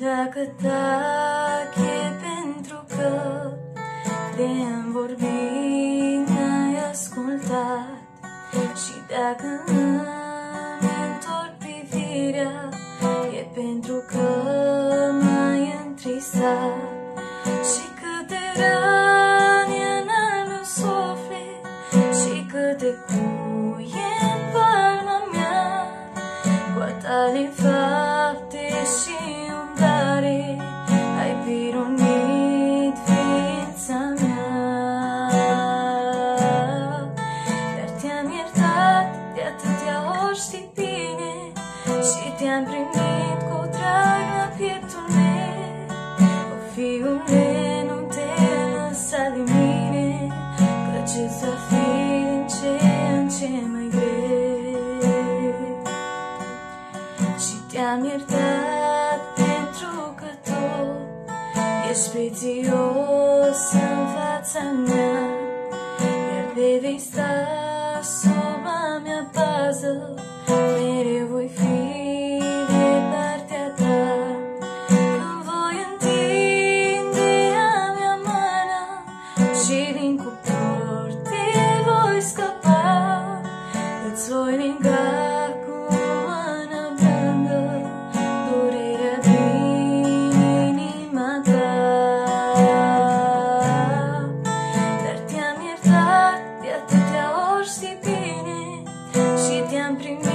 dacă tac e pentru că de-am vorbit n-ai ascultat. Și dacă îmi întorc privirea e pentru că m-ai întristat. Și câte rani în al meu suflet și câte cuie în palma mea, cu a tale fapte și umblare ai pironit ființa mea. Dar te-am iertat de atâtea ori, știi bine, și te-am primit cu drag la pieptul meu. O, fiule, nu te lăsa de mine, căci îți va fi din ce în ce mai greu. Și te-am iertat pentru că tu ești prețios în fața mea, iar de vei sta sub a mea pază, mereu voi fi de partea ta. Când voi întinde a mea mână și din cuptor te voi scăpa, îți voi lega cu mână blândă durerea din inima ta. Dar te-am iertat de atâtea ori, știi bine, și te-am primit